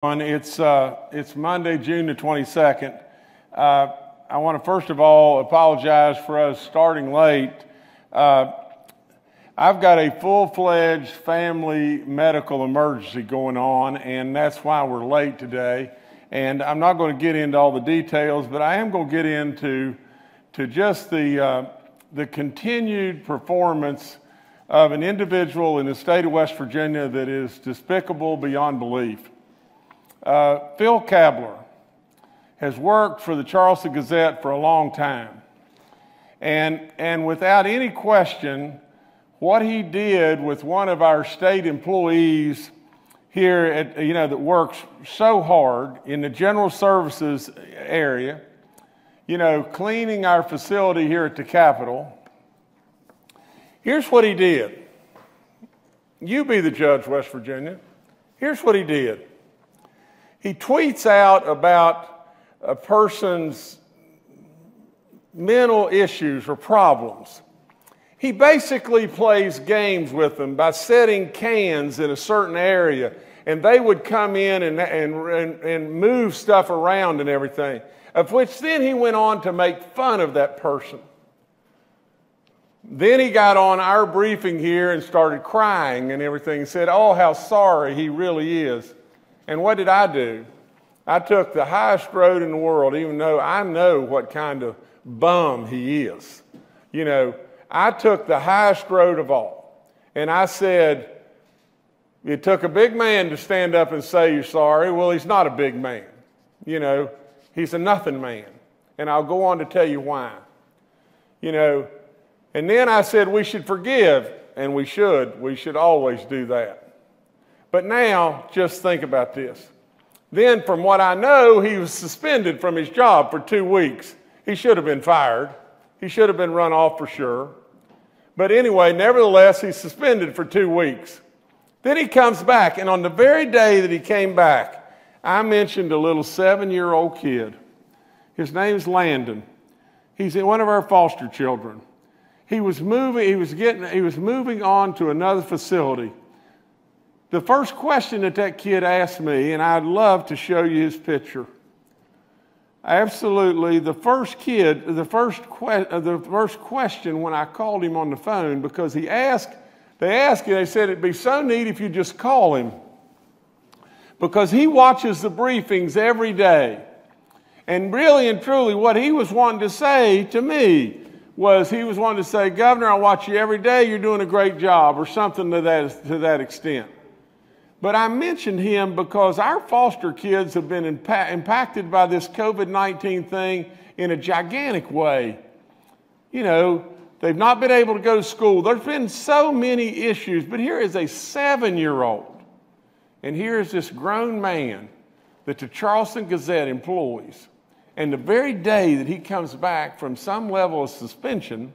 It's Monday, June the 22nd. I want to first of all apologize for us starting late. I've got a full-fledged family medical emergency going on, and that's why we're late today. And I'm not going to get into all the details, but I am going to get into just the continued performance of an individual in the state of West Virginia that is despicable beyond belief. Phil Kabler has worked for the Charleston Gazette for a long time. And without any question, what he did with one of our state employees here at, that works so hard in the general services area, cleaning our facility here at the Capitol. Here's what he did. You be the judge, West Virginia. Here's what he did. He tweets out about a person's mental issues or problems. He basically plays games with them by setting cans in a certain area, and they would come in and move stuff around and everything, of which then he went on to make fun of that person. Then he got on our briefing here and started crying and everything and said, oh, how sorry he really is. And what did I do? I took the highest road in the world, even though I know what kind of bum he is. I took the highest road of all. And I said, it took a big man to stand up and say you're sorry. Well, he's not a big man. He's a nothing man. And I'll go on to tell you why. And then I said we should forgive, and we should. We should always do that. But now, just think about this. Then, from what I know, he was suspended from his job for 2 weeks. He should have been fired. He should have been run off for sure. But anyway, nevertheless, he's suspended for 2 weeks. Then he comes back, and on the very day that he came back, I mentioned a little 7-year-old kid. His name's Landon. He's one of our foster children. He was moving on to another facility. The first question that kid asked me, and I'd love to show you his picture. Absolutely, the first question when I called him on the phone, because they said it'd be so neat if you just call him, because he watches the briefings every day. And really and truly, what he was wanting to say to me was he was wanting to say, Governor, I watch you every day, you're doing a great job, or something to that extent. But I mentioned him because our foster kids have been impacted by this COVID-19 thing in a gigantic way. They've not been able to go to school. There's been so many issues, but here is a 7-year-old, and here is this grown man that the Charleston Gazette employs. And the very day that he comes back from some level of suspension,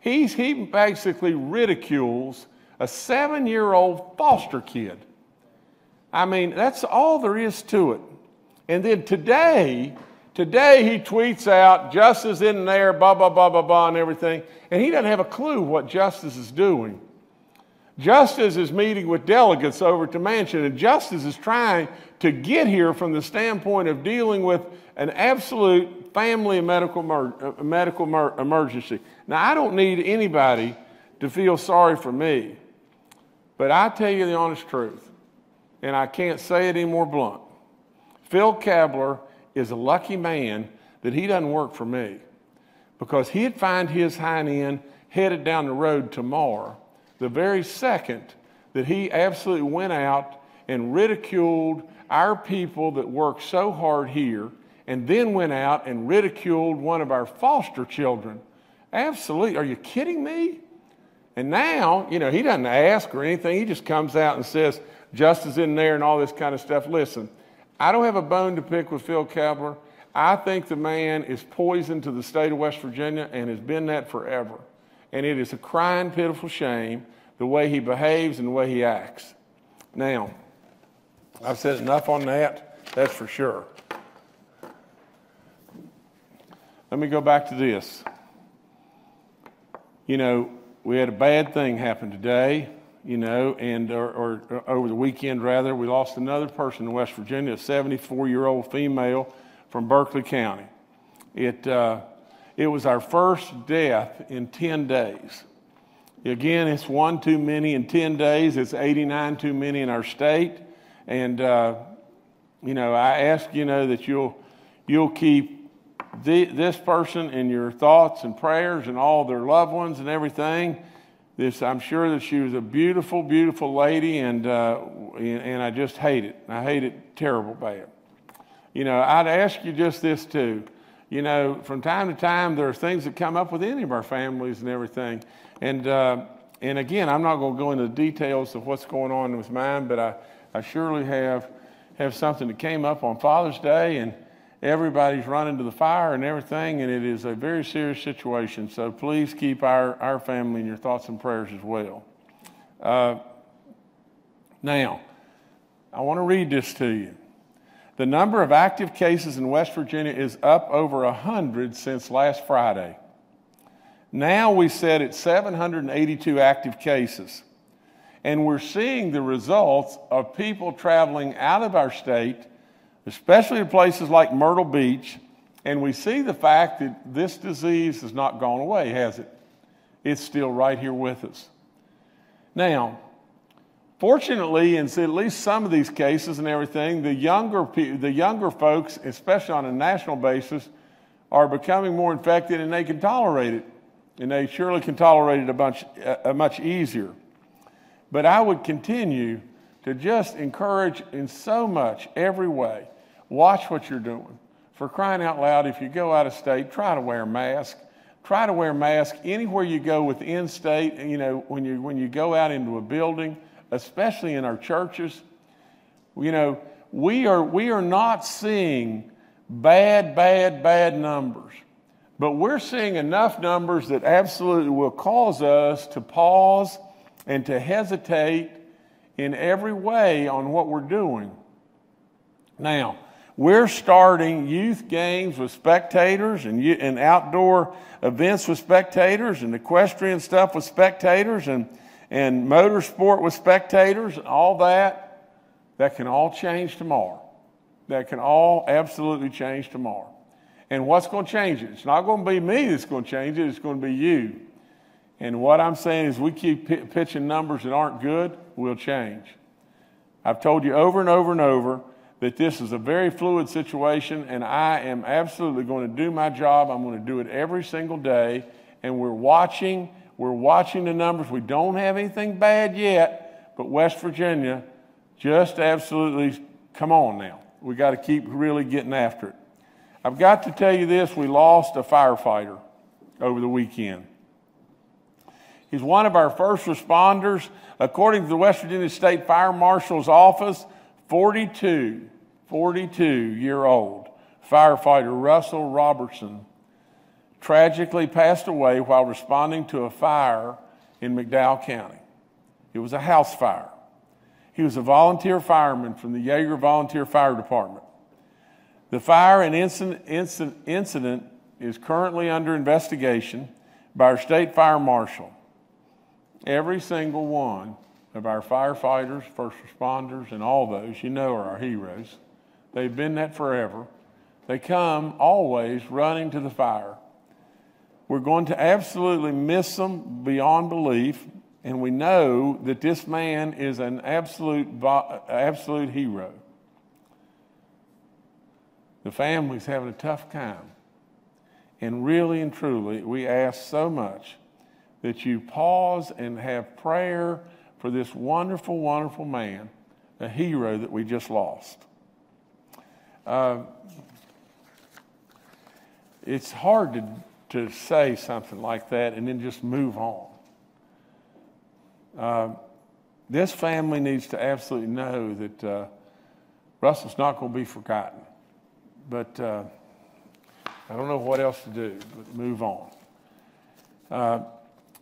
he basically ridicules a 7-year-old foster kid. I mean, that's all there is to it. And then today he tweets out, Justice in there, blah, blah, blah, blah, blah, and everything. And he doesn't have a clue what Justice is doing. Justice is meeting with delegates over at the mansion, and Justice is trying to get here from the standpoint of dealing with an absolute family and medical emergency. Now, I don't need anybody to feel sorry for me, but I tell you the honest truth, and I can't say it any more blunt. Phil Kabler is a lucky man that he doesn't work for me, because he'd find his hind end headed down the road tomorrow, the very second that he absolutely went out and ridiculed our people that work so hard here, and then went out and ridiculed one of our foster children. Absolutely. Are you kidding me? And now, he doesn't ask or anything. He just comes out and says, Justice in there and all this kind of stuff. Listen, I don't have a bone to pick with Phil Kabler. I think the man is poison to the state of West Virginia and has been that forever. And it is a crying, pitiful shame the way he behaves and the way he acts. Now, I've said enough on that, that's for sure. Let me go back to this. We had a bad thing happen today. and or over the weekend, rather, we lost another person in West Virginia, a 74-year-old female from Berkeley County. It was our first death in 10 days. Again, it's one too many in 10 days. It's 89 too many in our state. And, I ask, that you'll keep this person in your thoughts and prayers and all their loved ones and everything. I'm sure that she was a beautiful, beautiful lady, and I just hate it. I hate it terrible bad. I'd ask you just this too. From time to time, there are things that come up with any of our families and everything. And again, I'm not going to go into the details of what's going on with mine, but I surely have something that came up on Father's Day, and everybody's running to the fire and everything, and it is a very serious situation. So please keep our family in your thoughts and prayers as well. Now, I want to read this to you. The number of active cases in West Virginia is up over 100 since last Friday. Now we sit at 782 active cases. And we're seeing the results of people traveling out of our state, especially to places like Myrtle Beach, and we see the fact that this disease has not gone away, has it? It's still right here with us. Now, fortunately, in at least some of these cases and everything, the younger folks, especially on a national basis, are becoming more infected, and they can tolerate it. And they surely can tolerate it much easier. But I would continue to just encourage in so much, every way, watch what you're doing. For crying out loud, if you go out of state, try to wear a mask. Try to wear a mask anywhere you go within state, when you go out into a building, especially in our churches. We are not seeing bad numbers. But we're seeing enough numbers that absolutely will cause us to pause and to hesitate in every way on what we're doing. Now, we're starting youth games with spectators and outdoor events with spectators and equestrian stuff with spectators and motorsport with spectators and all that. That can all change tomorrow. That can all absolutely change tomorrow. And what's going to change it? It's not going to be me that's going to change it. It's going to be you. And what I'm saying is we keep pitching numbers that aren't good, we'll change. I've told you over and over and over that this is a very fluid situation, and I am absolutely going to do my job. I'm going to do it every single day. And we're watching the numbers. We don't have anything bad yet, but West Virginia, just absolutely, come on now. We got to keep really getting after it. I've got to tell you this, we lost a firefighter over the weekend. He's one of our first responders. According to the West Virginia State Fire Marshal's Office, 42-year-old firefighter Russell Robertson tragically passed away while responding to a fire in McDowell County. It was a house fire. He was a volunteer fireman from the Yeager Volunteer Fire Department. The fire and incident is currently under investigation by our state fire marshal. Every single one of our firefighters, first responders, and all those, are our heroes. They've been that forever. They come always running to the fire. We're going to absolutely miss them beyond belief, and we know that this man is an absolute hero. The family's having a tough time. And really and truly, we ask so much that you pause and have prayer for this wonderful, wonderful man, a hero that we just lost. It's hard to say something like that and then just move on. This family needs to absolutely know that Russell's not going to be forgotten. But I don't know what else to do but move on.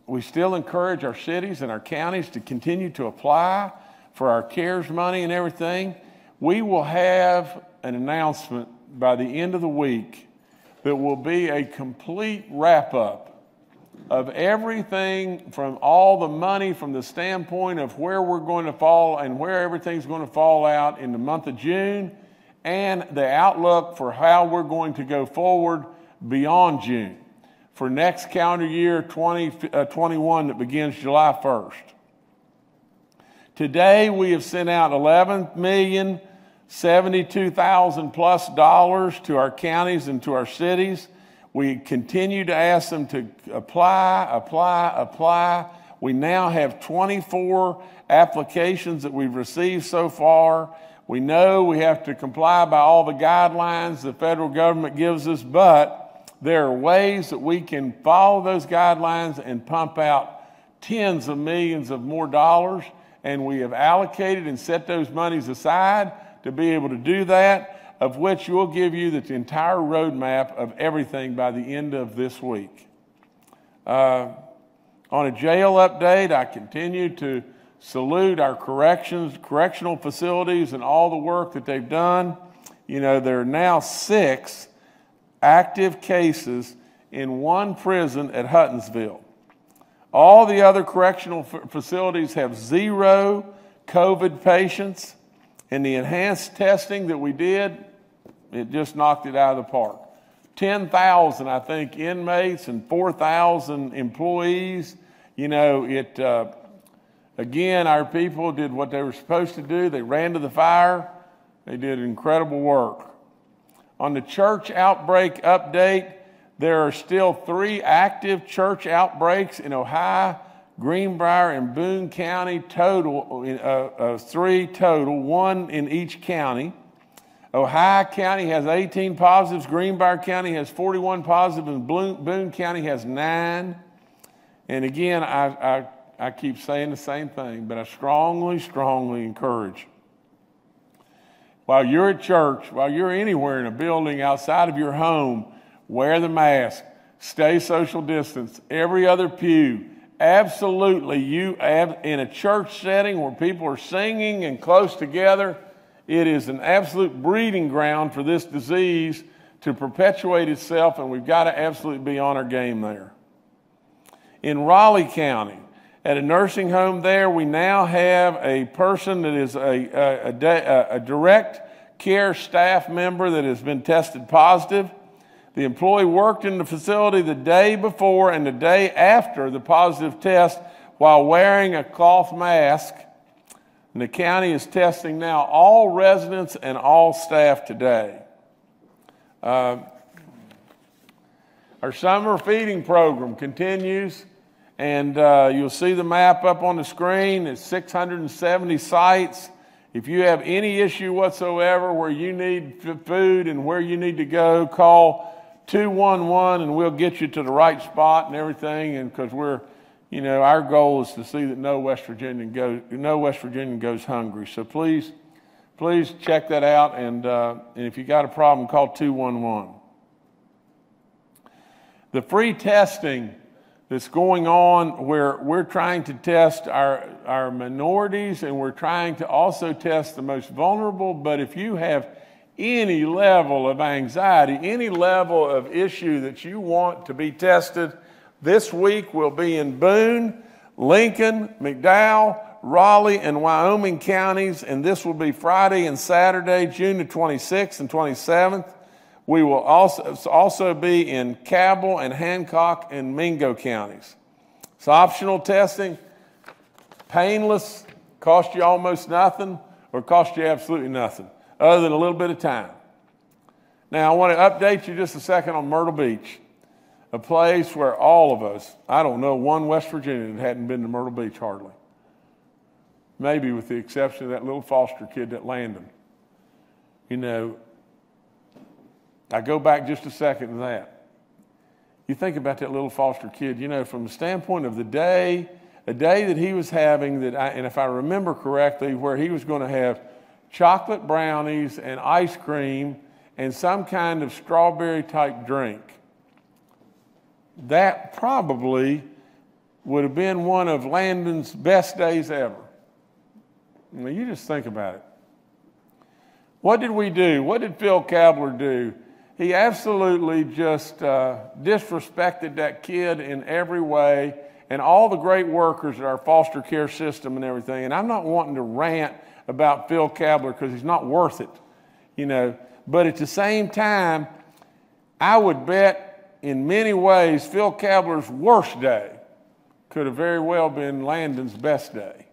We still encourage our cities and our counties to continue to apply for our CARES money and everything. We will have an announcement by the end of the week that will be a complete wrap-up of everything, from all the money, from the standpoint of where we're going to fall and where everything's going to fall out in the month of June, and the outlook for how we're going to go forward beyond June for next calendar year 2021 that begins July 1st. Today we have sent out $11,072,000 plus to our counties and to our cities. We continue to ask them to apply. We now have 24 applications that we've received so far. We know we have to comply by all the guidelines the federal government gives us, but there are ways that we can follow those guidelines and pump out tens of millions of more dollars, and we have allocated and set those monies aside to be able to do that, of which we'll give you the entire roadmap of everything by the end of this week. On a jail update, I continue to salute our correctional facilities and all the work that they've done. You know, there are now 6 active cases in one prison at Huntington. All the other correctional facilities have 0 COVID patients, and the enhanced testing that we did, it just knocked it out of the park. 10,000, I think, inmates and 4,000 employees. You know, again, our people did what they were supposed to do. They ran to the fire. They did incredible work. On the church outbreak update, there are still 3 active church outbreaks in Ohio, Greenbrier, and Boone County total, 3 total, 1 in each county. Ohio County has 18 positives, Greenbrier County has 41 positives, and Boone County has 9. And again, I keep saying the same thing, but I strongly, strongly encourage, while you're at church, while you're anywhere in a building outside of your home, wear the mask, stay social distance, every other pew. Absolutely, in a church setting where people are singing and close together, it is an absolute breeding ground for this disease to perpetuate itself, and we've got to absolutely be on our game there. In Raleigh County, at a nursing home there, we now have a person that is a direct care staff member that has been tested positive. The employee worked in the facility the day before and the day after the positive test while wearing a cloth mask. And the county is testing now all residents and all staff today. Our summer feeding program continues, and you'll see the map up on the screen. It's 670 sites. If you have any issue whatsoever where you need food and where you need to go, call 211 and we'll get you to the right spot and everything. And because our goal is to see that no West Virginian goes hungry. So please check that out. And if you got a problem, call 211. The free testing that's going on, where we're trying to test our minorities, and we're trying to also test the most vulnerable. But if you have any level of anxiety, any level of issue that you want to be tested, this week we'll be in Boone, Lincoln, McDowell, Raleigh, and Wyoming counties, and this will be Friday and Saturday, June the 26th and 27th. We will also be in Cabell and Hancock and Mingo counties. It's optional testing, painless, cost you almost nothing, or cost you absolutely nothing, other than a little bit of time. Now, I want to update you just a second on Myrtle Beach, a place where all of us, I don't know one West Virginian that hadn't been to Myrtle Beach hardly. Maybe with the exception of that little foster kid that Landon. You know, I go back just a second to that. You think about that little foster kid, you know, from the standpoint of a day that he was having, and if I remember correctly, where he was going to have chocolate brownies and ice cream and some kind of strawberry type drink. That probably would have been one of Landon's best days ever. I mean, you just think about it. What did we do? What did Phil Kabler do He absolutely just disrespected that kid in every way, and all the great workers at our foster care system and everything. And I'm not wanting to rant about Phil Kabler because he's not worth it, you know. But at the same time, I would bet in many ways Phil Kabler's worst day could have very well been Landon's best day.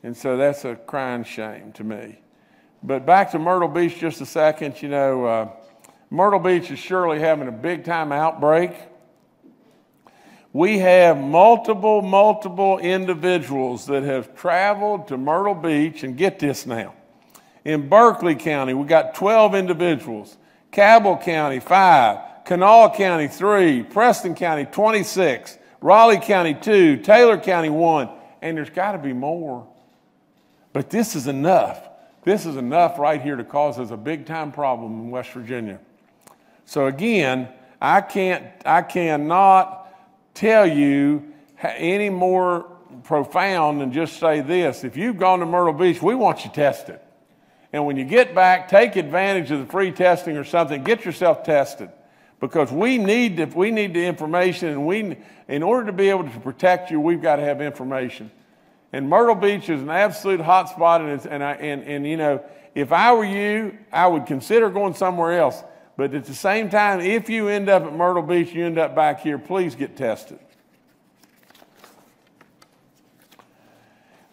And so that's a crying shame to me. But back to Myrtle Beach just a second, you know, Myrtle Beach is surely having a big time outbreak. We have multiple individuals that have traveled to Myrtle Beach, and get this now. In Berkeley County, we got 12 individuals. Cabell County, 5. Kanawha County, 3. Preston County, 26. Raleigh County, 2. Taylor County, 1. And there's got to be more. But this is enough. This is enough right here to cause us a big time problem in West Virginia. So again, I cannot tell you any more profound than just say this. If you've gone to Myrtle Beach, we want you tested. And when you get back, take advantage of the free testing or something. Get yourself tested, because we need the information, and in order to be able to protect you, we've got to have information. And Myrtle Beach is an absolute hot spot, and you know, if I were you, I would consider going somewhere else. But at the same time, if you end up at Myrtle Beach, you end up back here, please get tested.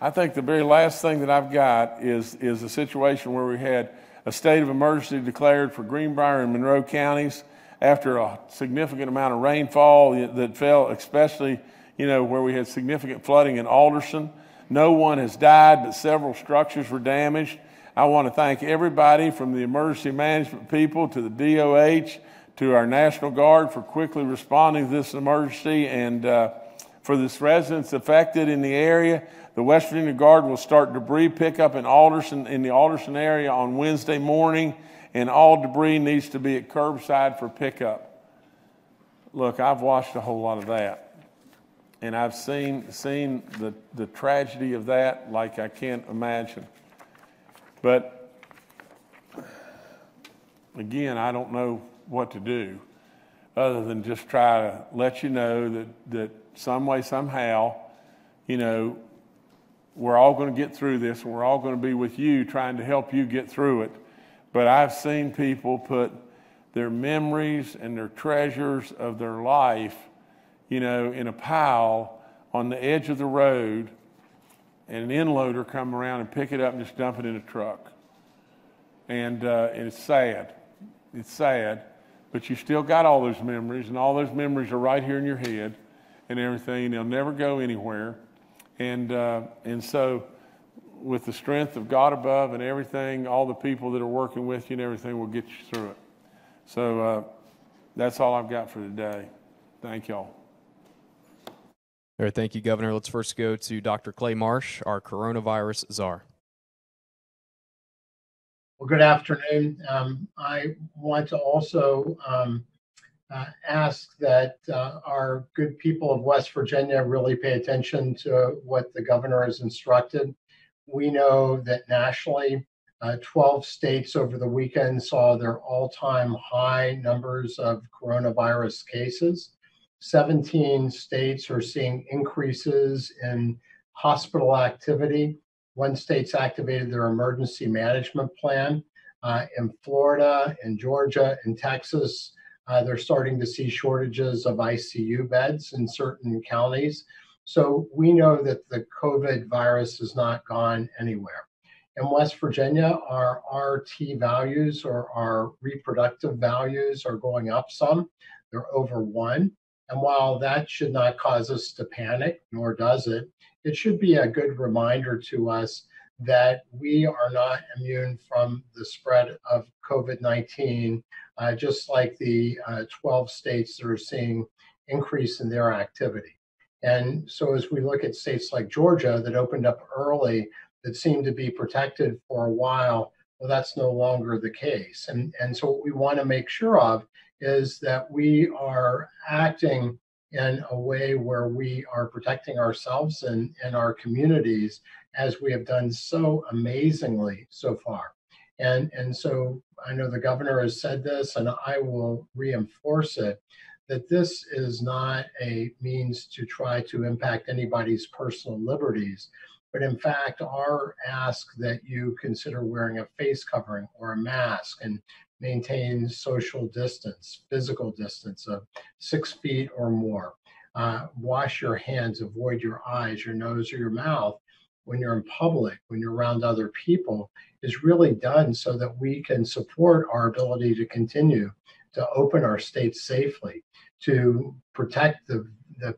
I think the very last thing that I've got is a situation where we had a state of emergency declared for Greenbrier and Monroe counties after a significant amount of rainfall that fell, especially, you know, where we had significant flooding in Alderson. No one has died, but several structures were damaged. I want to thank everybody from the emergency management people to the DOH to our National Guard for quickly responding to this emergency, and for the residents affected in the area. The West Virginia Guard will start debris pickup in the Alderson area on Wednesday morning, and all debris needs to be at curbside for pickup. Look, I've watched a whole lot of that, and I've seen the tragedy of that like I can't imagine. But again, I don't know what to do other than just try to let you know that some way, somehow, you know, we're all going to get through this, and we're all going to be with you trying to help you get through it. But I've seen people put their memories and their treasures of their life, you know, in a pile on the edge of the road, and an inloader come around and pick it up and just dump it in a truck. And it's sad. It's sad. But you still got all those memories, and all those memories are right here in your head and everything. They'll never go anywhere. And so with the strength of God above and everything, all the people that are working with you and everything will get you through it. So that's all I've got for today. Thank y'all. All right, thank you, Governor. Let's first go to Dr. Clay Marsh, our coronavirus czar. Well, good afternoon. I want to also ask that our good people of West Virginia really pay attention to what the governor has instructed. We know that nationally, 12 states over the weekend saw their all-time high numbers of coronavirus cases. 17 states are seeing increases in hospital activity. One state's activated their emergency management plan. In Florida, in Georgia, in Texas, they're starting to see shortages of ICU beds in certain counties. So we know that the COVID virus has not gone anywhere. In West Virginia, our RT values, or our reproductive values, are going up some. They're over 1. And while that should not cause us to panic, nor does it, it should be a good reminder to us that we are not immune from the spread of COVID-19, just like the 12 states that are seeing increase in their activity. And so as we look at states like Georgia that opened up early, that seemed to be protected for a while, well, that's no longer the case. And so what we want to make sure of is that we are acting in a way where we are protecting ourselves and our communities, as we have done so amazingly so far. And so I know the governor has said this, and I will reinforce it, that this is not a means to try to impact anybody's personal liberties, but in fact, our ask that you consider wearing a face covering or a mask and maintain social distance, physical distance of 6 feet or more. Wash your hands, avoid your eyes, your nose, or your mouth when you're in public, when you're around other people, is really done so that we can support our ability to continue to open our state safely, to protect the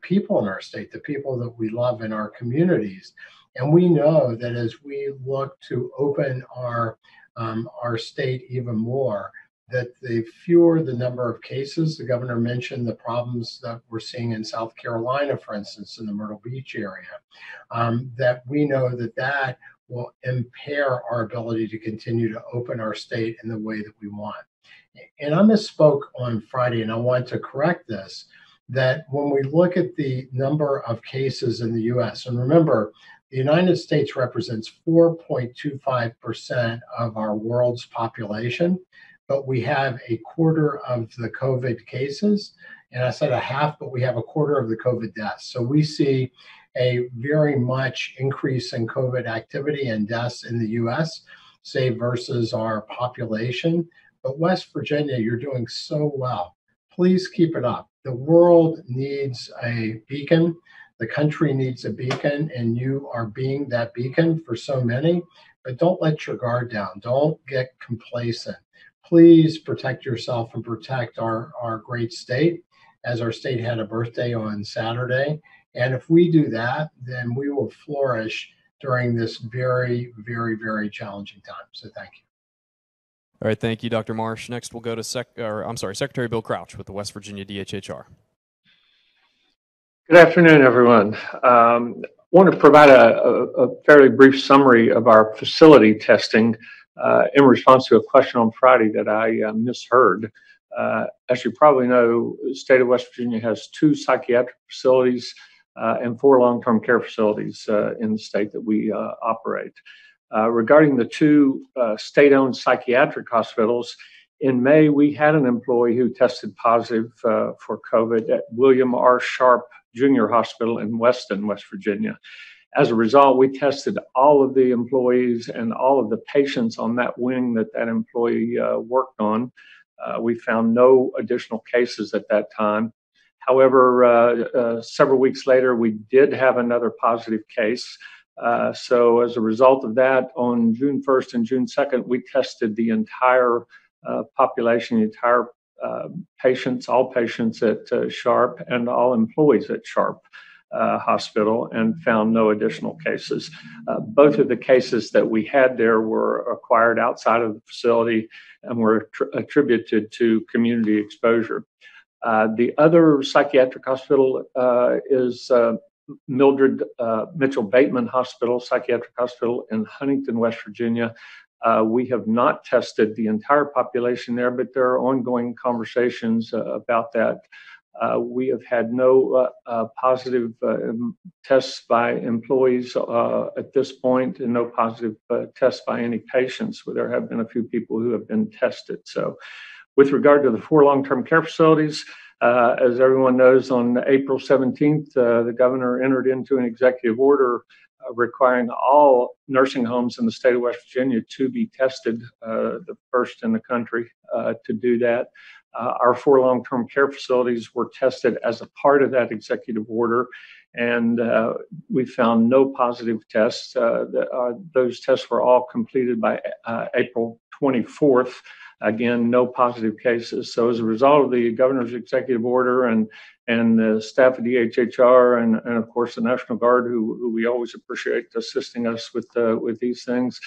people in our state, the people that we love in our communities. And we know that as we look to open our state even more, that the fewer the number of cases, the governor mentioned the problems that we're seeing in South Carolina, for instance, in the Myrtle Beach area, that we know that that will impair our ability to continue to open our state in the way that we want. And I misspoke on Friday, and I want to correct this, that when we look at the number of cases in the US, and remember, the United States represents 4.25% of our world's population, but we have a quarter of the COVID cases. And I said a half, but we have a quarter of the COVID deaths. So we see a very much increase in COVID activity and deaths in the US, say, versus our population. But West Virginia, you're doing so well. Please keep it up. The world needs a beacon. The country needs a beacon, and you are being that beacon for so many. But don't let your guard down. Don't get complacent. Please protect yourself and protect our great state, as our state had a birthday on Saturday. And if we do that, then we will flourish during this very, very, very challenging time. So thank you. All right, thank you, Dr. Marsh. Next, we'll go to Secretary Bill Crouch with the West Virginia DHHR. Good afternoon, everyone. I want to provide a fairly brief summary of our facility testing in response to a question on Friday that I misheard. As you probably know, the state of West Virginia has 2 psychiatric facilities and 4 long-term care facilities in the state that we operate. Regarding the 2 state-owned psychiatric hospitals, in May, we had an employee who tested positive for COVID at William R. Sharp Junior Hospital in Weston, West Virginia. As a result, we tested all of the employees and all of the patients on that wing that employee worked on. We found no additional cases at that time. However, several weeks later, we did have another positive case. So as a result of that, on June 1st and June 2nd, we tested the entire population, the entire patients, all patients at Sharp and all employees at Sharp Hospital, and found no additional cases. Both of the cases that we had there were acquired outside of the facility and were attributed to community exposure. The other psychiatric hospital is Mildred Mitchell Bateman Hospital, Psychiatric Hospital in Huntington, West Virginia. We have not tested the entire population there, but there are ongoing conversations about that. We have had no positive tests by employees at this point, and no positive tests by any patients. There have been a few people who have been tested. So with regard to the 4 long-term care facilities, as everyone knows, on April 17th, the governor entered into an executive order requiring all nursing homes in the state of West Virginia to be tested, the first in the country to do that. Our 4 long-term care facilities were tested as a part of that executive order, and we found no positive tests. Those tests were all completed by April 24th. Again, no positive cases. So as a result of the governor's executive order and the staff of DHHR and of course the National Guard, who we always appreciate assisting us with these things,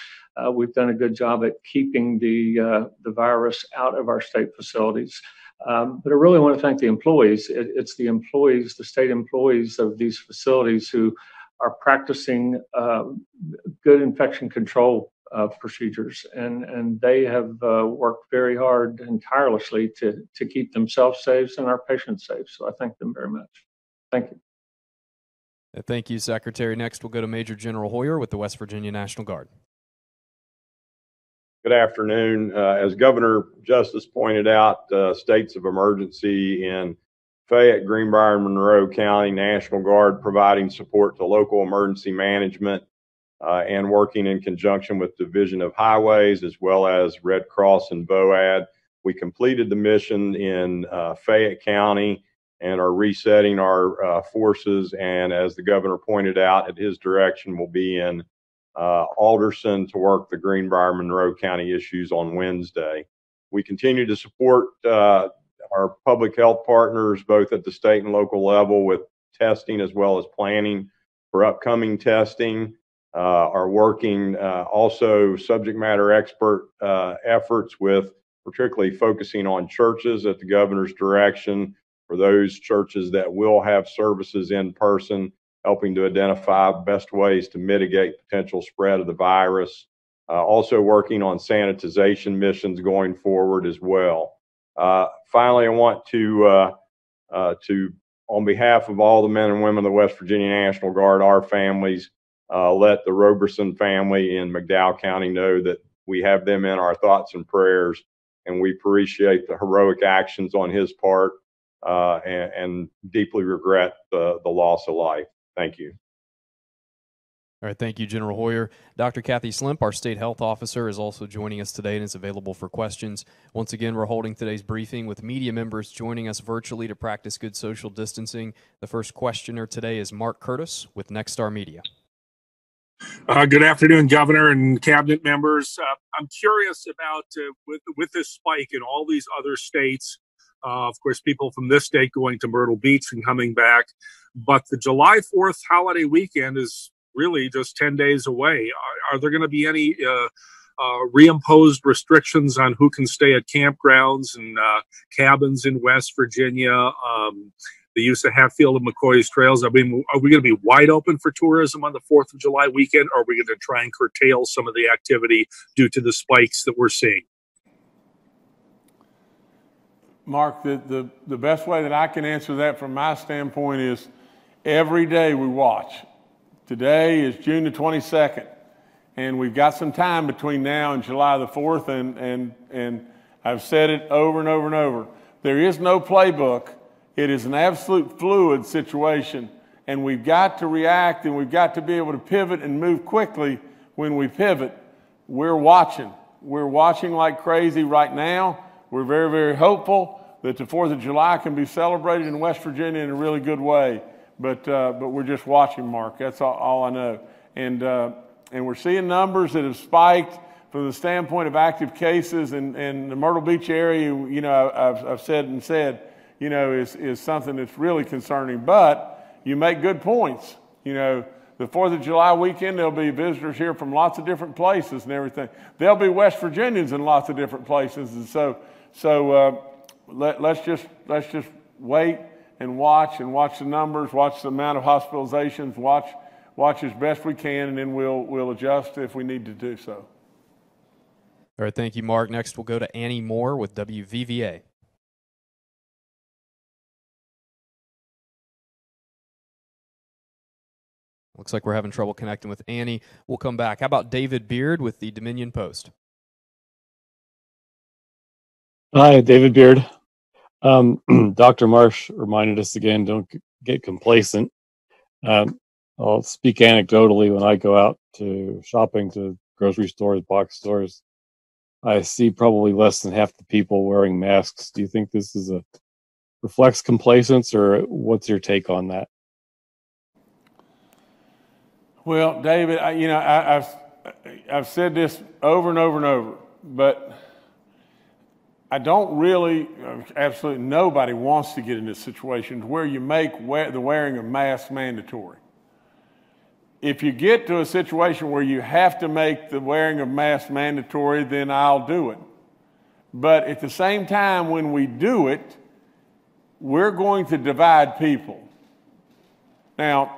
we've done a good job at keeping the virus out of our state facilities. But I really want to thank the employees. It's the employees, the state employees of these facilities who are practicing good infection control procedures, and they have worked very hard and tirelessly to keep themselves safe and our patients safe. So I thank them very much. Thank you. Thank you, Secretary. Next, we'll go to Major General Hoyer with the West Virginia National Guard. Good afternoon. As Governor Justice pointed out, states of emergency in Fayette, Greenbrier, and Monroe County, National Guard providing support to local emergency management and working in conjunction with Division of Highways as well as Red Cross and VOAD. We completed the mission in Fayette County and are resetting our forces, and as the governor pointed out, at his direction, we'll be in Alderson to work the Greenbrier Monroe County issues on Wednesday. We continue to support our public health partners, both at the state and local level, with testing as well as planning for upcoming testing. Are working also subject matter expert efforts with particularly focusing on churches at the governor's direction for those churches that will have services in person, helping to identify best ways to mitigate potential spread of the virus. Also working on sanitization missions going forward as well. Finally, I want to, on behalf of all the men and women of the West Virginia National Guard, our families, let the Roberson family in McDowell County know that we have them in our thoughts and prayers, and we appreciate the heroic actions on his part and deeply regret the loss of life. Thank you. All right, thank you, General Hoyer. Dr. Kathy Slimp, our state health officer, is also joining us today and is available for questions. Once again, we're holding today's briefing with media members joining us virtually to practice good social distancing. The first questioner today is Mark Curtis with Nexstar Media. Good afternoon, Governor and cabinet members. I'm curious about with this spike in all these other states, of course, people from this state going to Myrtle Beach and coming back, but the July 4th holiday weekend is really just 10 days away. Are there going to be any reimposed restrictions on who can stay at campgrounds and cabins in West Virginia? The use of Hatfield and McCoy's trails. I mean, are we going to be wide open for tourism on the 4th of July weekend? Or are we going to try and curtail some of the activity due to the spikes that we're seeing? Mark, the best way that I can answer that from my standpoint is every day we watch. Today is June the 22nd, and we've got some time between now and July the 4th, and I've said it over and over and over. There is no playbook. It is an absolute fluid situation, and we've got to react, and we've got to be able to pivot and move quickly when we pivot. We're watching. We're watching like crazy right now. We're very, very hopeful that the 4th of July can be celebrated in West Virginia in a really good way. But we're just watching, Mark. That's all I know. And we're seeing numbers that have spiked from the standpoint of active cases in the Myrtle Beach area. You know, I've said, you know, is something that's really concerning. But you make good points. You know, the 4th of July weekend, there'll be visitors here from lots of different places and everything. There'll be West Virginians in lots of different places. And so let's just wait and watch the numbers, watch the amount of hospitalizations, watch as best we can, and then we'll adjust if we need to do so. All right, thank you, Mark. Next, we'll go to Annie Moore with WVVA. Looks like we're having trouble connecting with Annie. We'll come back. How about David Beard with the Dominion Post? Hi, David Beard. Dr. Marsh reminded us again, don't get complacent. I'll speak anecdotally. When I go out to shopping to grocery stores, box stores, I see probably less than half the people wearing masks. Do you think this is reflects complacence, or what's your take on that? Well, David, I've said this over and over and over, but I don't really, absolutely nobody wants to get in this situation where you make the wearing of masks mandatory. If you get to a situation where you have to make the wearing of masks mandatory, then I'll do it. But at the same time, when we do it, we're going to divide people. Now,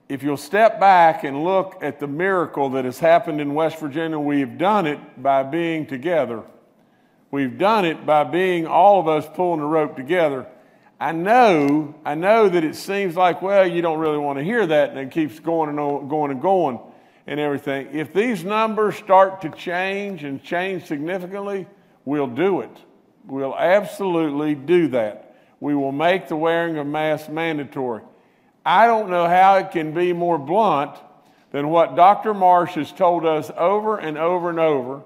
if you'll step back and look at the miracle that has happened in West Virginia, we've done it by being together. We've done it by being all of us pulling the rope together. I know that it seems like, well, you don't really want to hear that, and it keeps going and going and going. and everything. If these numbers start to change and change significantly, we'll do it. We'll absolutely do that. We will make the wearing of masks mandatory. I don't know how it can be more blunt than what Dr. Marsh has told us over and over and over.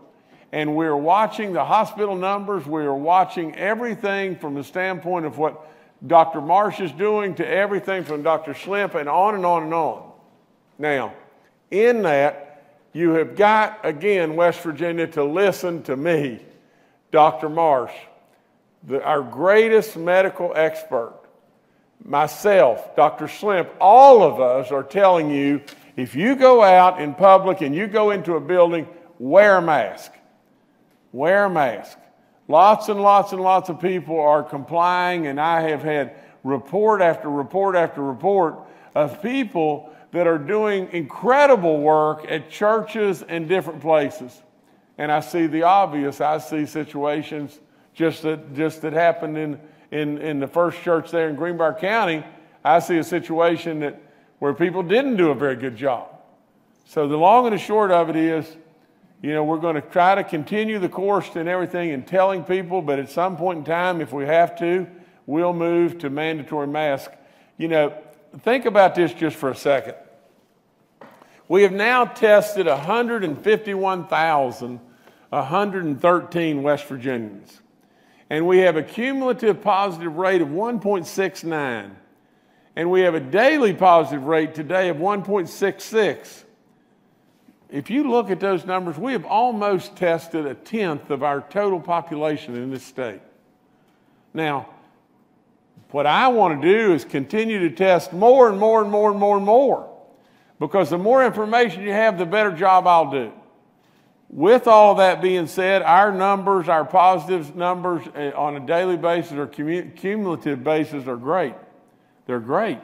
And we're watching the hospital numbers. We're watching everything from the standpoint of what Dr. Marsh is doing to everything from Dr. Slimp and on and on and on. Now, in that, you have got, again, West Virginia, to listen to me, Dr. Marsh, our greatest medical expert, myself, Dr. Slimp, all of us are telling you, if you go out in public and you go into a building, wear a mask. Wear a mask. Lots and lots and lots of people are complying, and I have had report after report after report of people that are doing incredible work at churches and different places. And I see the obvious. I see situations just that happened in the first church there in Greenbrier County. I see a situation where people didn't do a very good job. So the long and the short of it is, we're going to try to continue the course and everything and telling people, but at some point in time, if we have to, we'll move to mandatory masks. Think about this just for a second. We have now tested 151,113 West Virginians, and we have a cumulative positive rate of 1.69, and we have a daily positive rate today of 1.66. If you look at those numbers, we have almost tested 1/10 of our total population in this state. Now, what I want to do is continue to test more and more and more and more and more, because the more information you have, the better job I'll do. With all of that being said, our numbers, our positive numbers on a daily basis or cumulative basis are great. They're great.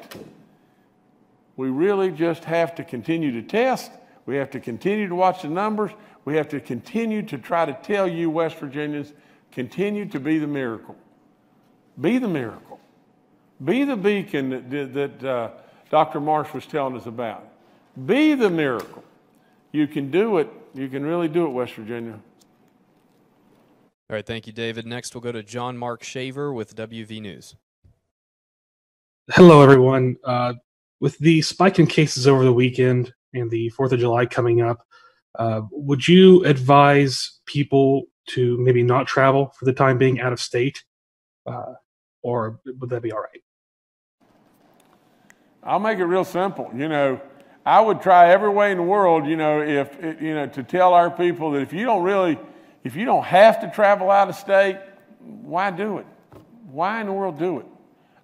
We really just have to continue to test. We have to continue to watch the numbers. We have to continue to try to tell you, West Virginians, continue to be the miracle. Be the miracle. Be the beacon that Dr. Marsh was telling us about. Be the miracle. You can do it. You can really do it, West Virginia. All right, thank you, David. Next, we'll go to John Mark Shaver with WV News. Hello, everyone. With the spike in cases over the weekend and the 4th of July coming up, would you advise people to maybe not travel for the time being out of state? Or would that be all right? I'll make it real simple. I would try every way in the world, to tell our people that if you don't have to travel out of state, why do it? Why in the world do it?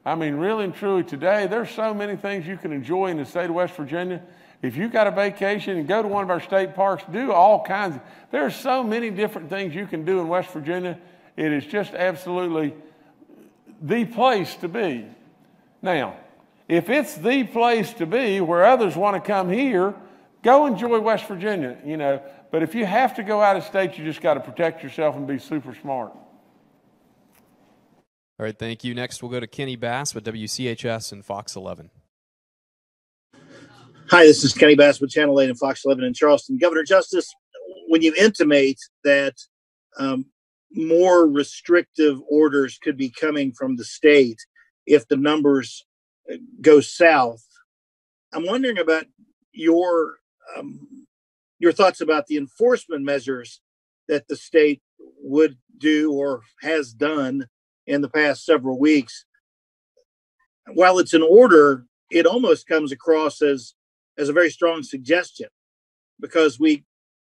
I mean, really and truly today, there's so many things you can enjoy in the state of West Virginia. If you've got a vacation and go to one of our state parks, do all kinds. There's so many different things you can do in West Virginia. It is just absolutely the place to be. Now, if it's the place to be where others want to come here, go enjoy West Virginia, But if you have to go out of state, you just got to protect yourself and be super smart. All right, thank you. Next, we'll go to Kenny Bass with WCHS and Fox 11. Hi, this is Kenny Bass with Channel 8 and Fox 11 in Charleston. Governor Justice, when you intimate that more restrictive orders could be coming from the state if the numbers go south, I'm wondering about your thoughts about the enforcement measures that the state would do or has done in the past several weeks. While it's an order, it almost comes across as a very strong suggestion, because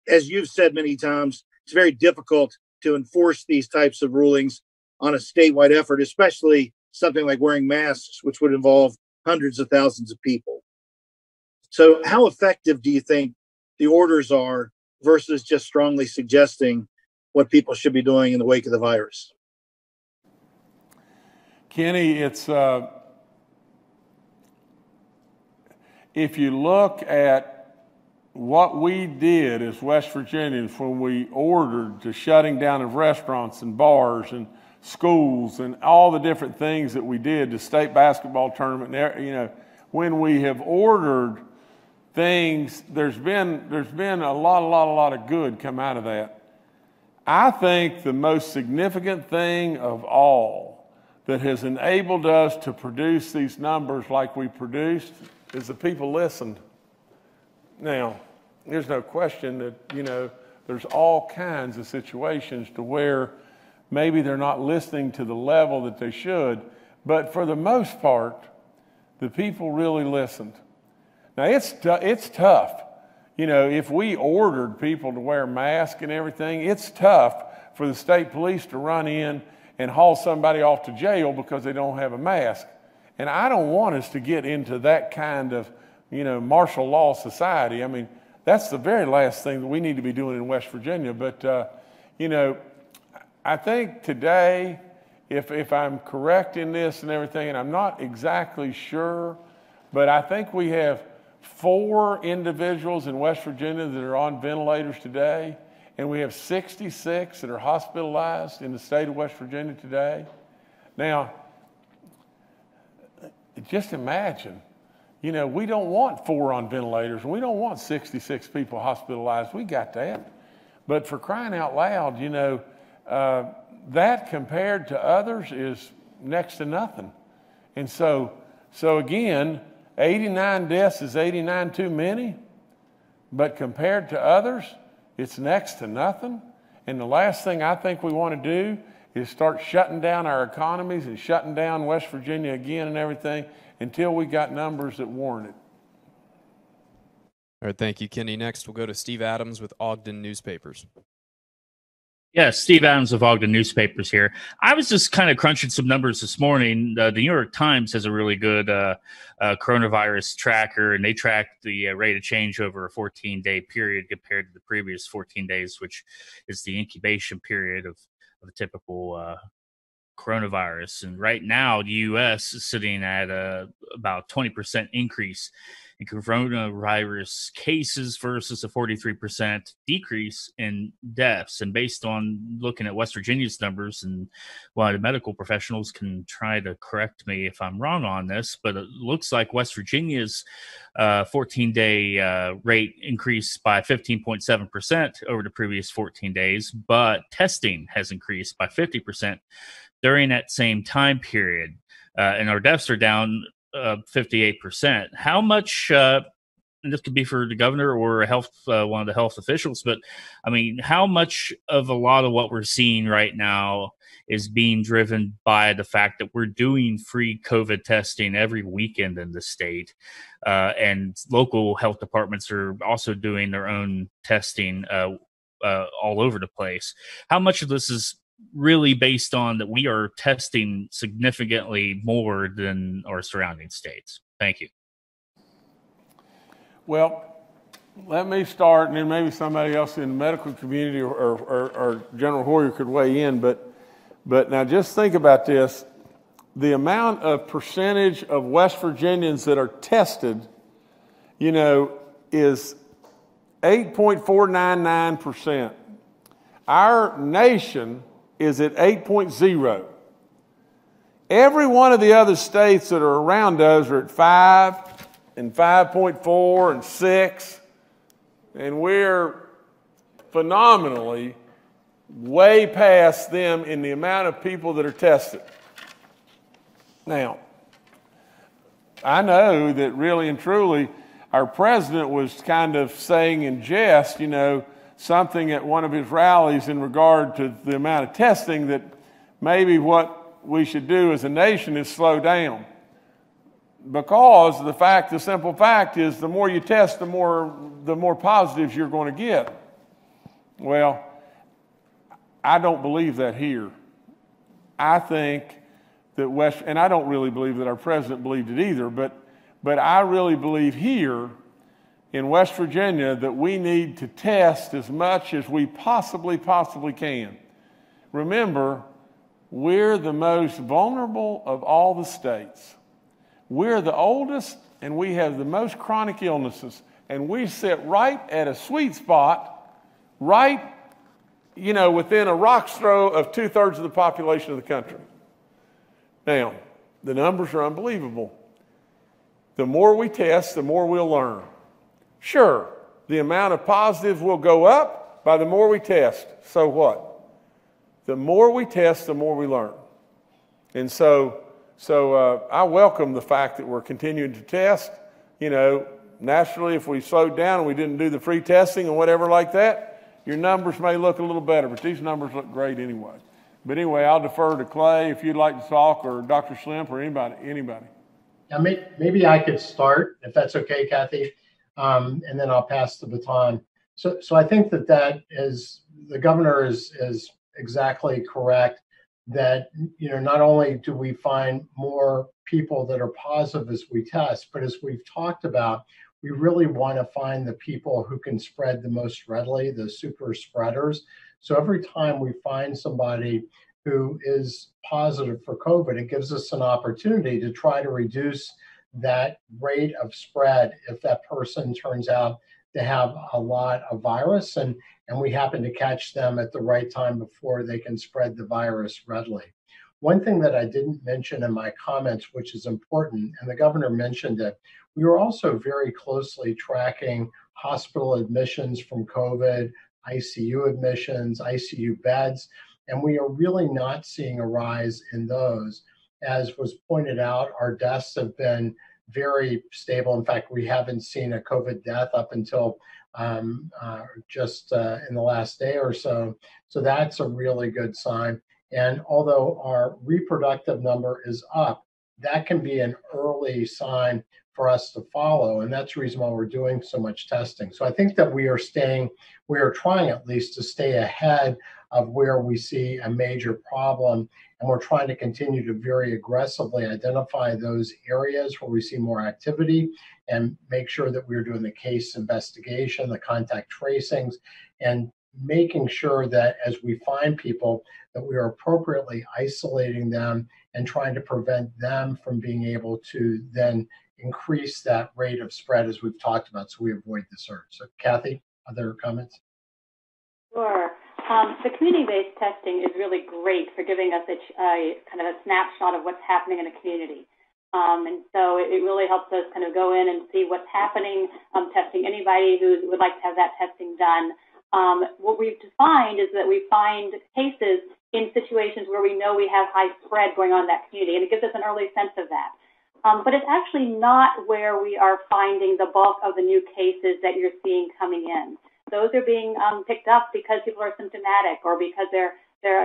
as you've said many times, it's very difficult to enforce these types of rulings on a statewide effort, especially something like wearing masks, which would involve hundreds of thousands of people. So how effective do you think the orders are versus just strongly suggesting what people should be doing in the wake of the virus? Kenny, it's if you look at what we did as West Virginians when we ordered the shutting down of restaurants and bars and schools and all the different things that we did, the state basketball tournament, when we have ordered things, there's been a lot of good come out of that. I think the most significant thing of all that has enabled us to produce these numbers like we produced is the people listened. Now, there's no question that, you know, there's all kinds of situations to where maybe they're not listening to the level that they should, but for the most part, the people really listened. Now, it's tough. You know, if we ordered people to wear masks and everything, it's tough for the state police to run in and haul somebody off to jail because they don't have a mask. And I don't want us to get into that kind of, you know, martial law society. I mean, that's the very last thing that we need to be doing in West Virginia. But, you know, I think today, if I'm correct in this and everything, and I'm not exactly sure, but I think we have 4 individuals in West Virginia that are on ventilators today, and we have 66 that are hospitalized in the state of West Virginia today. Now, just imagine, you know, we don't want 4 on ventilators, and we don't want 66 people hospitalized. We got that. But for crying out loud, you know, that compared to others is next to nothing. And so again, 89 deaths is 89 too many, but compared to others, it's next to nothing. And the last thing I think we want to do is start shutting down our economies and shutting down West Virginia again and everything until we got numbers that warrant it. All right, thank you, Kenny. Next, we'll go to Steve Adams with Ogden Newspapers. Yes, Steve Adams of Ogden Newspapers here. I was just kind of crunching some numbers this morning. The New York Times has a really good coronavirus tracker, and they track the rate of change over a 14-day period compared to the previous 14 days, which is the incubation period of a typical coronavirus. And right now, the U.S. is sitting at about 20% increase in coronavirus cases versus a 43% decrease in deaths. And based on looking at West Virginia's numbers, and while the medical professionals can try to correct me if I'm wrong on this, but it looks like West Virginia's 14-day rate increased by 15.7% over the previous 14 days, but testing has increased by 50% during that same time period. And our deaths are down 58%. How much, and this could be for the governor or one of the health officials, but I mean, how much of a lot of what we're seeing right now is being driven by the fact that we're doing free COVID testing every weekend in the state, and local health departments are also doing their own testing all over the place? How much of this is really based on that we are testing significantly more than our surrounding states? Thank you. Well, let me start, and then maybe somebody else in the medical community or General Hoyer could weigh in. But now just think about this. The amount of percentage of West Virginians that are tested, you know, is 8.499%. Our nation is at 8.0. Every one of the other states that are around us are at 5 and 5.4 and 6, and we're phenomenally way past them in the amount of people that are tested. Now, I know that really and truly our president was kind of saying in jest, you know, something at one of his rallies in regard to the amount of testing, that maybe what we should do as a nation is slow down. Because the simple fact is, the more you test, the more positives you're going to get. Well, I don't believe that here. I think that and I don't really believe that our president believed it either, but I really believe here in West Virginia that we need to test as much as we possibly can. Remember, we're the most vulnerable of all the states. We're the oldest, and we have the most chronic illnesses, and we sit right at a sweet spot, right, you know, within a rock's throw of 2/3 of the population of the country. Now, the numbers are unbelievable. The more we test, the more we'll learn. Sure, the amount of positives will go up by the more we test. So what? The more we test, the more we learn. And so I welcome the fact that we're continuing to test. You know, naturally, if we slowed down and we didn't do the free testing and whatever like that, your numbers may look a little better, but these numbers look great anyway. But anyway, I'll defer to Clay if you'd like to talk, or Dr. Slimp, or anybody. Now, maybe I could start, if that's okay, Kathy, and then I'll pass the baton. So I think that is, the governor is exactly correct, that, you know, not only do we find more people that are positive as we test, but as we've talked about, we really want to find the people who can spread the most readily, the super spreaders. So every time we find somebody who is positive for COVID, it gives us an opportunity to try to reduce that rate of spread if that person turns out to have a lot of virus, and we happen to catch them at the right time before they can spread the virus readily. One thing that I didn't mention in my comments, which is important, and the governor mentioned it, we were also very closely tracking hospital admissions from COVID, ICU admissions, ICU beds, and we are really not seeing a rise in those. As was pointed out, our deaths have been very stable. In fact, we haven't seen a COVID death up until just in the last day or so. So that's a really good sign. And although our reproductive number is up, that can be an early sign for us to follow. And that's the reason why we're doing so much testing. So I think that we are trying at least to stay ahead of where we see a major problem. And we're trying to continue to very aggressively identify those areas where we see more activity and make sure that we're doing the case investigation, the contact tracings, and making sure that as we find people, that we are appropriately isolating them and trying to prevent them from being able to then increase that rate of spread as we've talked about, so we avoid the surge. So Kathy, other comments? Sure. The community-based testing is really great for giving us a kind of a snapshot of what's happening in a community. And so it really helps us kind of go in and see what's happening, testing anybody who would like to have that testing done. What we've defined is that we find cases in situations where we know we have high spread going on in that community, and it gives us an early sense of that. But it's actually not where we are finding the bulk of the new cases that you're seeing coming in. Those are being picked up because people are symptomatic or because they're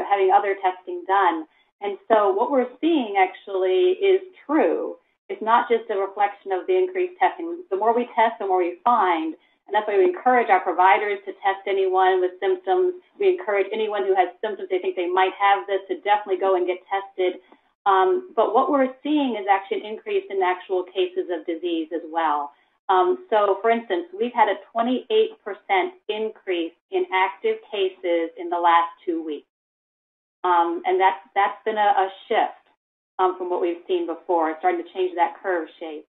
having other testing done. And so what we're seeing actually is true. It's not just a reflection of the increased testing. The more we test, the more we find. And that's why we encourage our providers to test anyone with symptoms. We encourage anyone who has symptoms they think they might have this to definitely go and get tested. But what we're seeing is actually an increase in actual cases of disease as well. So, for instance, we've had a 28% increase in active cases in the last 2 weeks. And that's been a shift from what we've seen before. It's starting to change that curve shape.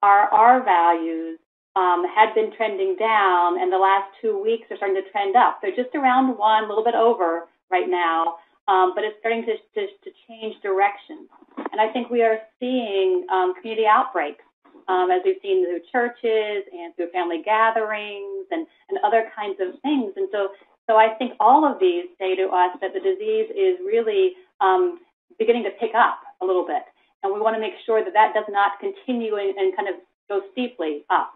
Our R values had been trending down, and the last 2 weeks are starting to trend up. They're just around 1, a little bit over right now, but it's starting to change direction. And I think we are seeing community outbreaks. As we've seen through churches and through family gatherings and other kinds of things. And so I think all of these say to us that the disease is really beginning to pick up a little bit. And we want to make sure that that does not continue and kind of go steeply up.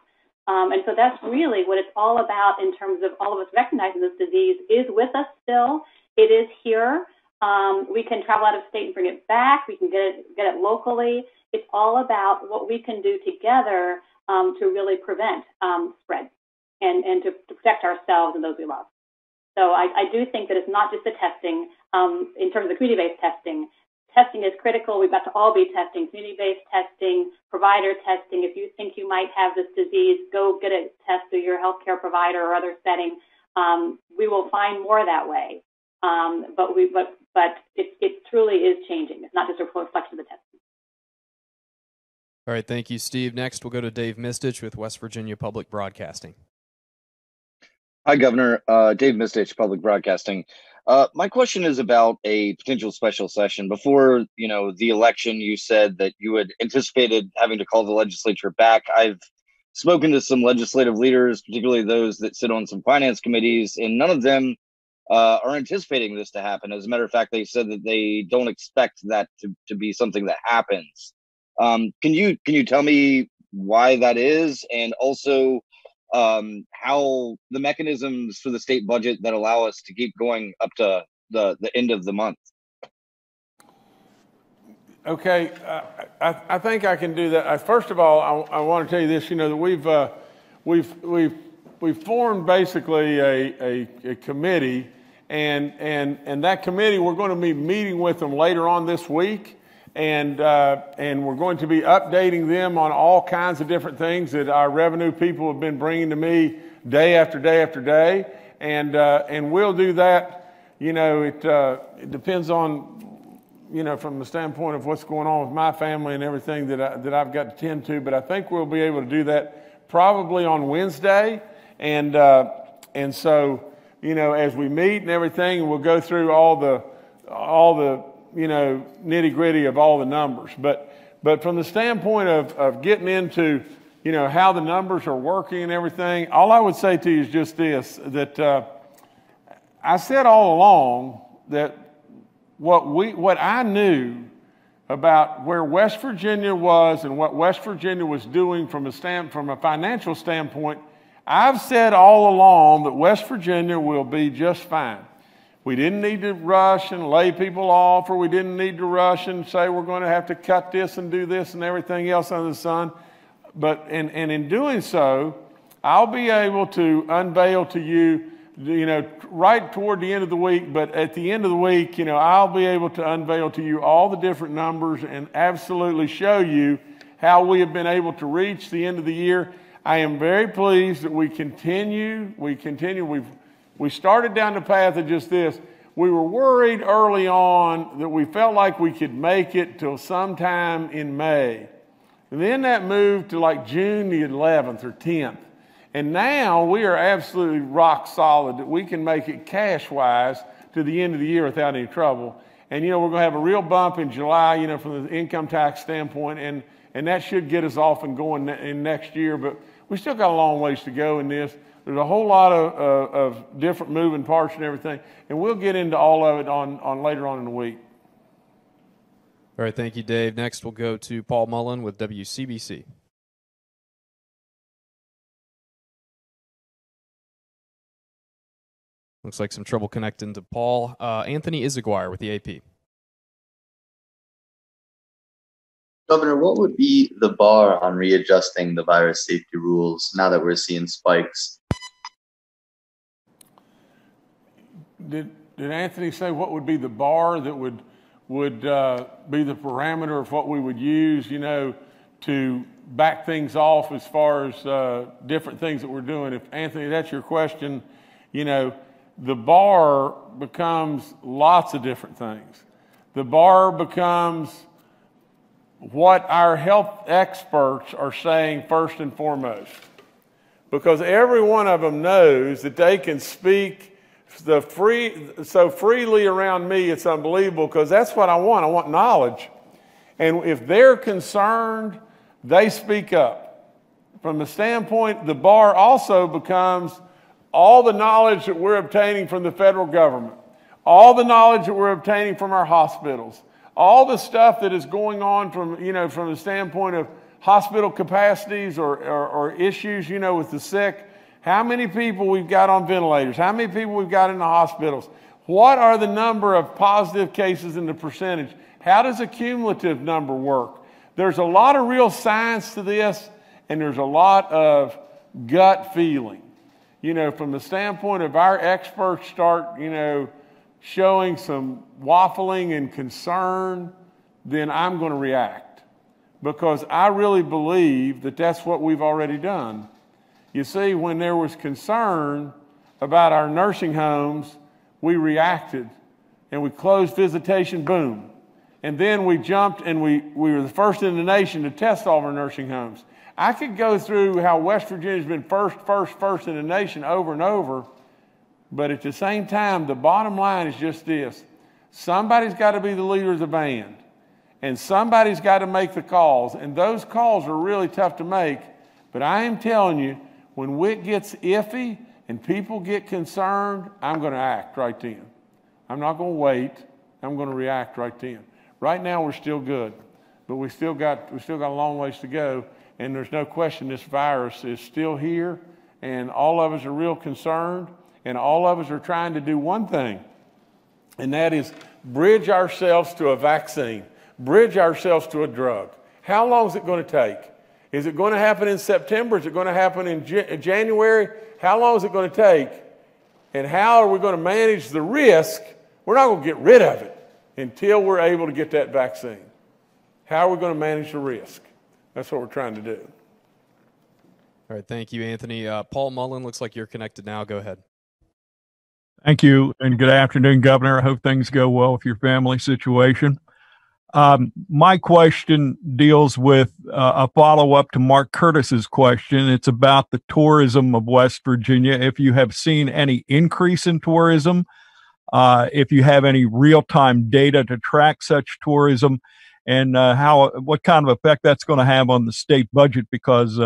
And so that's really what it's all about in terms of all of us recognizing this disease is with us still. It is here. We can travel out of state and bring it back. We can get it locally. It's all about what we can do together to really prevent spread and to protect ourselves and those we love. So I do think that it's not just the testing. In terms of community-based testing, testing is critical. We've got to all be testing, community-based testing, provider testing. If you think you might have this disease, go get a test through your healthcare provider or other setting. We will find more that way. But it truly is changing. It's not just a reflection of the testing. All right, thank you, Steve. Next, we'll go to Dave Mistich with West Virginia Public Broadcasting. Hi, Governor. Dave Mistich, Public Broadcasting. My question is about a potential special session. Before, the election, you said that you had anticipated having to call the legislature back. I've spoken to some legislative leaders, particularly those that sit on some finance committees, and none of them are anticipating this to happen. As a matter of fact, they said that they don't expect that to be something that happens. Can you tell me why that is, and also how the mechanisms for the state budget that allow us to keep going up to the end of the month? Okay, I think I can do that. First of all, I want to tell you this. You know that we've formed basically a committee, and that committee, we're going to be meeting with them later on this week, and we're going to be updating them on all kinds of different things that our revenue people have been bringing to me day after day after day, and we'll do that. You know, it depends on, you know, from the standpoint of what's going on with my family and everything that I've got to tend to, but I think we'll be able to do that probably on Wednesday, and so, you know, as we meet and everything, we'll go through all the you know, nitty gritty of all the numbers, but from the standpoint of getting into, you know, how the numbers are working and everything, all I would say to you is just this, that I said all along that what I knew about where West Virginia was and what West Virginia was doing from a financial standpoint, I've said all along that West Virginia will be just fine. We didn't need to rush and lay people off, or we didn't need to rush and say we're going to have to cut this and do this and everything else under the sun. But and in doing so, I'll be able to unveil to you, you know, right toward the end of the week, but at the end of the week, you know, I'll be able to unveil to you all the different numbers and absolutely show you how we have been able to reach the end of the year. I am very pleased that we continue. We started down the path of just this. We were worried early on that we felt like we could make it till sometime in May. And then that moved to like June the 11th or 10th. And now we are absolutely rock solid that we can make it cash-wise to the end of the year without any trouble. And, you know, we're going to have a real bump in July, you know, from the income tax standpoint, and that should get us off and going in next year. But we still got a long ways to go in this. There's a whole lot of different moving parts and everything, and we'll get into all of it on later on in the week. All right, thank you, Dave. Next, we'll go to Paul Mullen with WCBC. Looks like some trouble connecting to Paul. Anthony Izaguirre with the AP. Governor, what would be the bar on readjusting the virus safety rules now that we're seeing spikes? Did Anthony say what would be the bar that would be the parameter of what we would use, you know, to back things off as far as different things that we're doing? If, Anthony, that's your question, you know, the bar becomes lots of different things. The bar becomes what our health experts are saying first and foremost, because every one of them knows that they can speak so freely around me. It's unbelievable, because that's what I want. I want knowledge. And if they're concerned, they speak up. From the standpoint, the bar also becomes all the knowledge that we're obtaining from the federal government, all the knowledge that we're obtaining from our hospitals, all the stuff that is going on from, you know, from the standpoint of hospital capacities or issues, you know, with the sick, how many people we've got on ventilators, how many people we've got in the hospitals, what are the number of positive cases in the percentage, how does a cumulative number work? There's a lot of real science to this, and there's a lot of gut feeling. You know, from the standpoint of our experts start, you know, showing some waffling and concern, then I'm going to react, because I really believe that that's what we've already done. You see, when there was concern about our nursing homes, we reacted and we closed visitation, boom. And then we jumped and we were the first in the nation to test all of our nursing homes. I could go through how West Virginia's been first in the nation over and over, but at the same time, the bottom line is just this. Somebody's got to be the leader of the band, and somebody's got to make the calls, and those calls are really tough to make, But I am telling you, when it gets iffy and people get concerned, I'm going to act right then. I'm not going to wait. I'm going to react right then. Right now, we're still good, but we still got a long ways to go. And there's no question this virus is still here, and all of us are real concerned, and all of us are trying to do one thing, and that is bridge ourselves to a vaccine, bridge ourselves to a drug. How long is it going to take? Is it going to happen in September? Is it going to happen in January? How long is it going to take? And how are we going to manage the risk? We're not going to get rid of it until we're able to get that vaccine. How are we going to manage the risk? That's what we're trying to do. All right, thank you, Anthony. Paul Mullen, looks like you're connected now. Go ahead. Thank you, and good afternoon, Governor. I hope things go well with your family situation. My question deals with a follow-up to Mark Curtis's question. It's about the tourism of West Virginia. If you have seen any increase in tourism, if you have any real-time data to track such tourism, and what kind of effect that's going to have on the state budget, because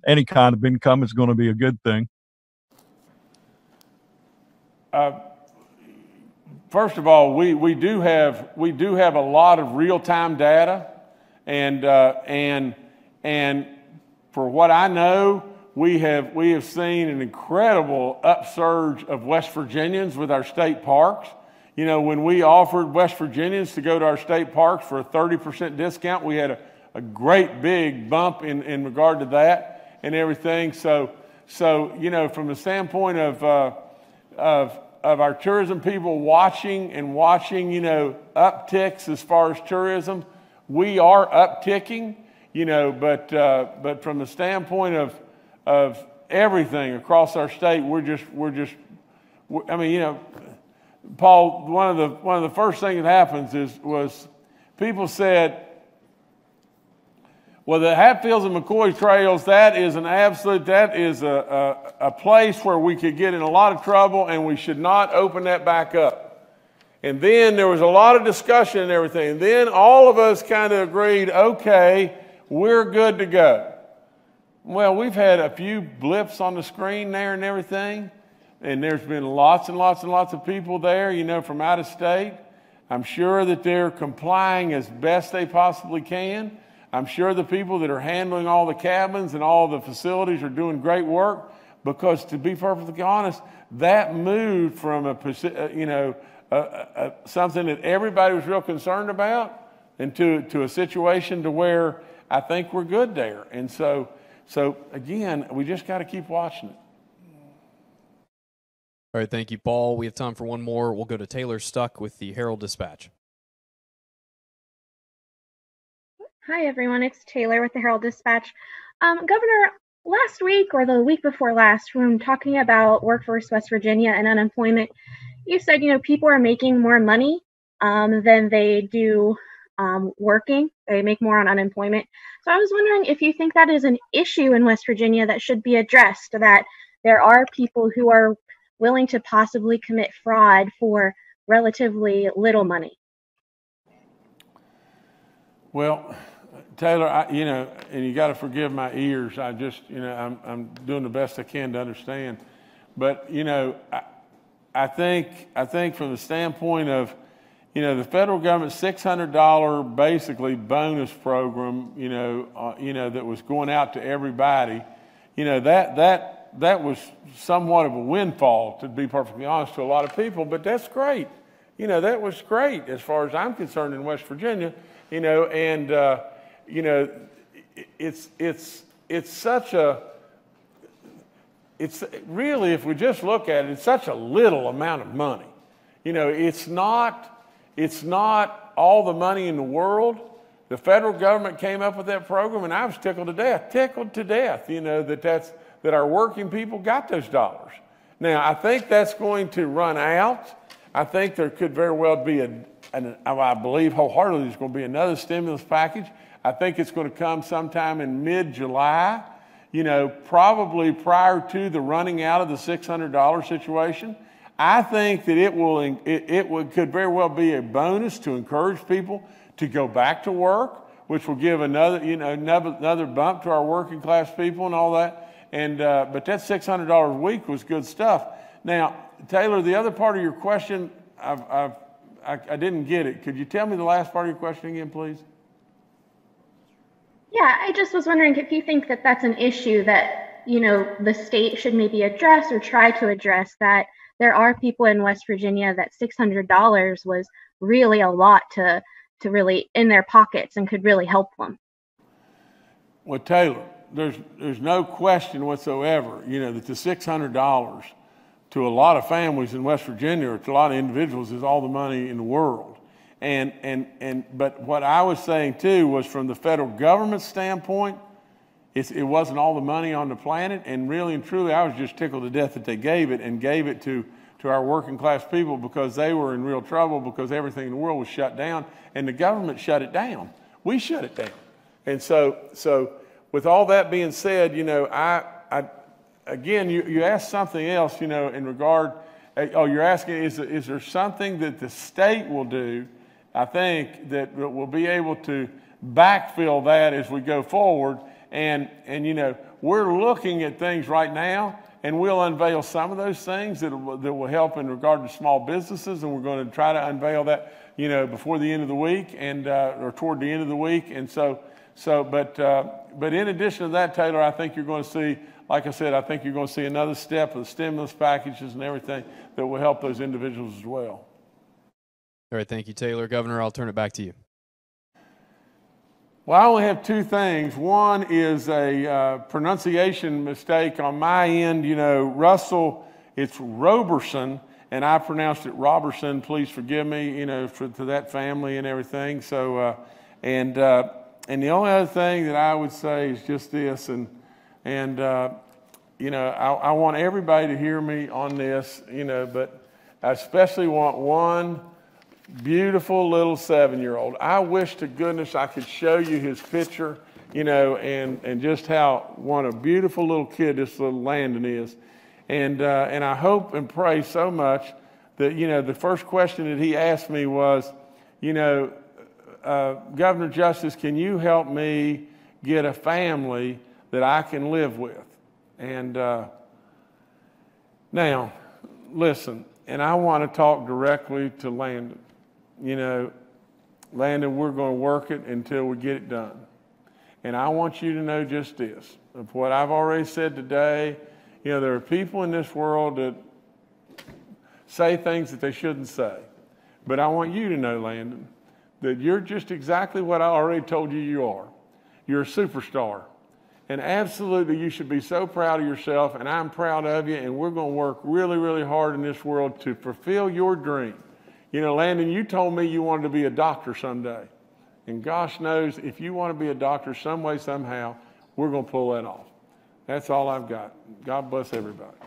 any kind of income is going to be a good thing. First of all, we do have a lot of real-time data, and for what I know, we have seen an incredible upsurge of West Virginians with our state parks. You know, when we offered West Virginians to go to our state parks for a 30% discount, we had a great big bump in regard to that and everything. So you know, from the standpoint of our tourism people watching, you know, upticks as far as tourism, we are upticking, you know, but from the standpoint of everything across our state, I mean, you know, Paul, one of the first things that happens was people said, well, the Hatfields and McCoy trails, that is a place where we could get in a lot of trouble, and we should not open that back up. And then there was a lot of discussion and everything. And then all of us kind of agreed, okay, we're good to go. Well, we've had a few blips on the screen there and everything. And there's been lots and lots and lots of people there, you know, from out of state. I'm sure that they're complying as best they possibly can. I'm sure the people that are handling all the cabins and all the facilities are doing great work, because to be perfectly honest, that moved from something that everybody was real concerned about into a situation to where I think we're good there. And so again, we just got to keep watching it. All right, thank you, Paul. We have time for one more. We'll go to Taylor Stuck with the Herald-Dispatch. Hi, everyone. It's Taylor with the Herald-Dispatch. Governor, last week or the week before last, when talking about Workforce West Virginia and unemployment, you said, you know, people are making more money than they do working. They make more on unemployment. So I was wondering if you think that is an issue in West Virginia that should be addressed, that there are people who are willing to possibly commit fraud for relatively little money. Well, Taylor, and you got to forgive my ears. I'm doing the best I can to understand. But, I think from the standpoint of, the federal government's $600 basically bonus program, that was going out to everybody, that was somewhat of a windfall, to be perfectly honest, to a lot of people. But that's great. That was great as far as I'm concerned in West Virginia. It's really, if we just look at it, it's such a little amount of money. It's not all the money in the world. The federal government came up with that program, and I was tickled to death, that our working people got those dollars. Now, I think that's going to run out. I think there could very well be I believe wholeheartedly there's going to be another stimulus package. I think it's going to come sometime in mid-July, probably prior to the running out of the $600 situation. I think that it could very well be a bonus to encourage people to go back to work, which will give another bump to our working class people and all that. And but that $600 a week was good stuff. Now, Taylor, the other part of your question, I didn't get it. Could you tell me the last part of your question again, please? Yeah, I just was wondering if you think that that's an issue that, the state should maybe address or try to address, that there are people in West Virginia that $600 was really a lot to really in their pockets and could really help them. Well, Taylor, there's no question whatsoever, that the $600 to a lot of families in West Virginia or to a lot of individuals is all the money in the world. But what I was saying too was from the federal government standpoint, it wasn't all the money on the planet, and really and truly I was just tickled to death that they gave it to our working class people, because they were in real trouble because everything in the world was shut down and the government shut it down. We shut it down. And so with all that being said, again, you asked something else, in regard, you're asking, is there something that the state will do, I think, that will be able to backfill that as we go forward? And we're looking at things right now, and we'll unveil some of those things that will help in regard to small businesses, and we're going to try to unveil that, before the end of the week and or toward the end of the week. And but in addition to that, Taylor, I think you're going to see, like I said, I think you're going to see another step of the stimulus packages and everything that will help those individuals as well. All right, thank you, Taylor. Governor, I'll turn it back to you. Well, I only have two things. One is a pronunciation mistake on my end. Russell, it's Roberson, and I pronounced it Robertson. Please forgive me, to that family and everything. So, and the only other thing that I would say is just this, I want everybody to hear me on this, but I especially want one beautiful little 7-year-old. I wish to goodness I could show you his picture, and just what a beautiful little kid this little Landon is. And I hope and pray so much that, the first question that he asked me was, Governor Justice, can you help me get a family that I can live with? And now, listen, and I want to talk directly to Landon. Landon, we're going to work it until we get it done. And I want you to know just this, of what I've already said today. There are people in this world that say things that they shouldn't say. But I want you to know, Landon, that you're just exactly what I already told you are. You're a superstar. And absolutely, you should be so proud of yourself, and I'm proud of you, and we're going to work really, really hard in this world to fulfill your dream. Landon, you told me you wanted to be a doctor someday. And gosh knows, if you want to be a doctor some way, somehow, we're going to pull that off. That's all I've got. God bless everybody.